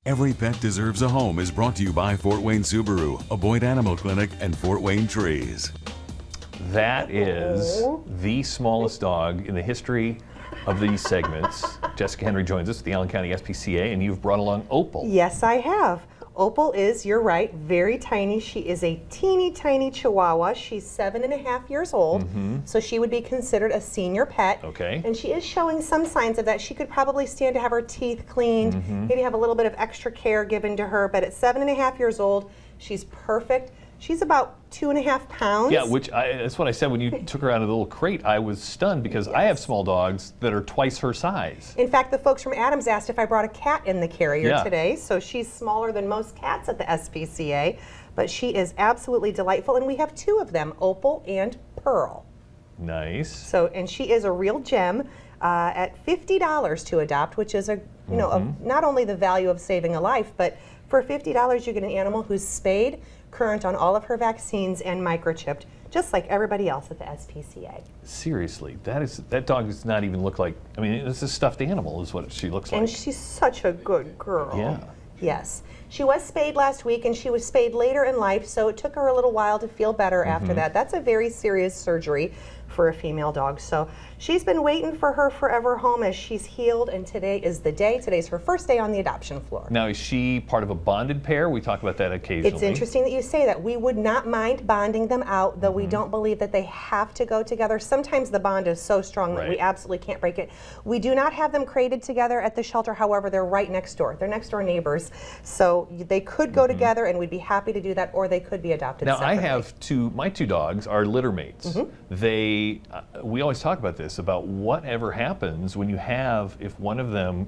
Every Pet Deserves a Home is brought to you by Fort Wayne Subaru, a Boyd Animal Clinic, and Fort Wayne Trees. That is the smallest dog in the history of these segments. Jessica Henry joins us at the Allen County SPCA, and you've brought along Opal. Yes, I have. Opal is, you're right, very tiny. She is a teeny tiny Chihuahua. She's 7.5 years old, so she would be considered a senior pet. Okay. And she is showing some signs of that. She could probably stand to have her teeth cleaned, maybe have a little bit of extra care given to her, but at 7.5 years old, she's perfect. She's about 2.5 pounds. Yeah, that's what I said when you took her out of the little crate. I was stunned because I have small dogs that are twice her size. In fact, the folks from Adams asked if I brought a cat in the carrier today, so she's smaller than most cats at the SPCA, but she is absolutely delightful, and we have two of them, Opal and Pearl. Nice. So, and she is a real gem at $50 to adopt, which is not only the value of saving a life, but for $50 you get an animal who's spayed, current on all of her vaccines, and microchipped, just like everybody else at the SPCA. Seriously, that dog does not even look like, I mean, it's a stuffed animal is what she looks like. And she's such a good girl. Yeah. Yes. She was spayed last week, and she was spayed later in life, so it took her a little while to feel better after that. That's a very serious surgery for a female dog. So she's been waiting for her forever home as she's healed, and today is the day. Today's her first day on the adoption floor. Now, is she part of a bonded pair? We talk about that occasionally. It's interesting that you say that. We would not mind bonding them out, though we don't believe that they have to go together. Sometimes the bond is so strong that we absolutely can't break it. We do not have them crated together at the shelter. However, they're right next door. They're next door neighbors. So they could go together, and we'd be happy to do that, or they could be adopted now, separately. I have my two dogs are litter mates. We always talk about this, about whatever happens when you have, if one of them,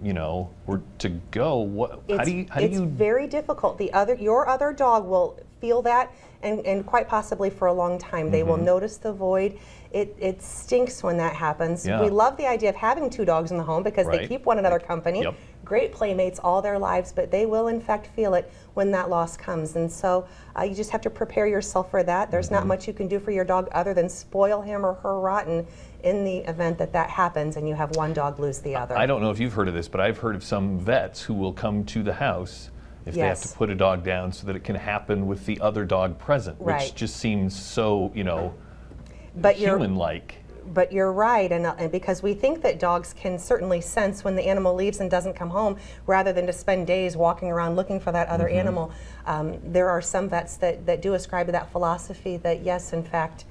were to go, how do you? It's very difficult. Your other dog will feel that, and quite possibly for a long time. They will notice the void. It stinks when that happens. Yeah. We love the idea of having two dogs in the home because they keep one another company. Yep. Great playmates all their lives, but they will in fact feel it when that loss comes. And so you just have to prepare yourself for that. There's not much you can do for your dog other than spoil him or her rotten in the event that happens and you have one dog lose the other. I don't know if you've heard of this, but I've heard of some vets who will come to the house if they have to put a dog down so that it can happen with the other dog present, which just seems so, human-like. But you're right, and because we think that dogs can certainly sense when the animal leaves and doesn't come home, rather than to spend days walking around looking for that other animal. There are some vets that do ascribe to that philosophy that yes, in fact,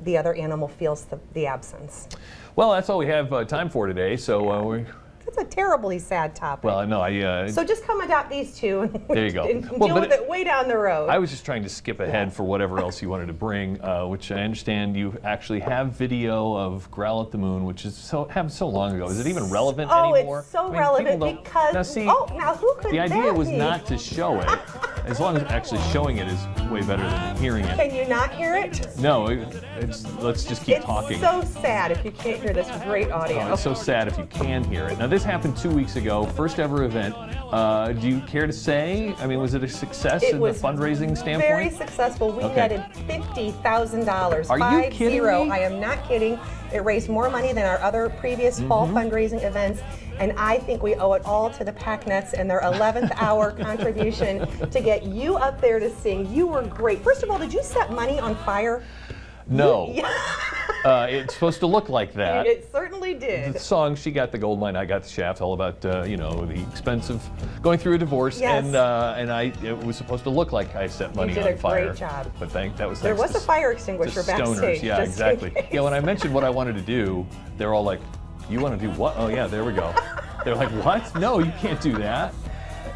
the other animal feels the absence. Well, that's all we have time for today, so It's a terribly sad topic. Well, no, so just come adopt these two. There you go. And deal with it way down the road. I was just trying to skip ahead for whatever else you wanted to bring, which I understand you actually have video of Growl at the Moon, which happened so long ago. Is it even relevant anymore? Oh, it's so relevant because now who could the idea was be? not to show it. As long as actually showing it is way better than hearing it. Can you not hear it? No, let's just keep talking. It's so sad if you can't hear this great audio. Oh, it's so sad if you can hear it. Now, this happened 2 weeks ago, first ever event. Do you care to say? I mean, was it a success in the fundraising standpoint? Very successful. We netted $50,000. Are you kidding me? I am not kidding. It raised more money than our other previous fall fundraising events, and I think we owe it all to the Packnets and their 11th hour contribution to get you up there to sing. You were great. First of all, did you set money on fire? No. It's supposed to look like that. It certainly did. The song, She Got the Gold Mine, I Got the Shaft, all about, the expense of going through a divorce. Yes. And it was supposed to look like I set money on fire. You did a great job. But that was there was a fire extinguisher backstage. Stoners, yeah, exactly. Yeah, when I mentioned what I wanted to do, they're all like, you want to do what? Oh, yeah, there we go. They're like, what? No, you can't do that.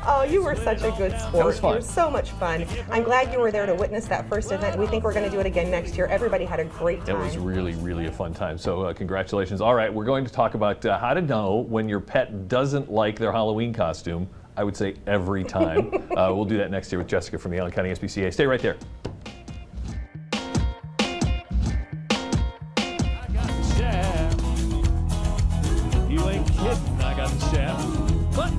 Oh, you were such a good sport. That was fun. You were so much fun. I'm glad you were there to witness that first event. We think we're going to do it again next year. Everybody had a great time. It was really, really a fun time. So congratulations. All right, we're going to talk about how to know when your pet doesn't like their Halloween costume. I would say every time. We'll do that next year with Jessica from the Allen County SPCA. Stay right there. I got the shaft. You ain't kidding, I got the shaft. But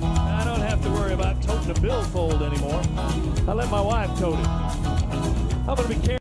I don't have to worry about toting a billfold anymore. I let my wife tote it. I'm going to be careful.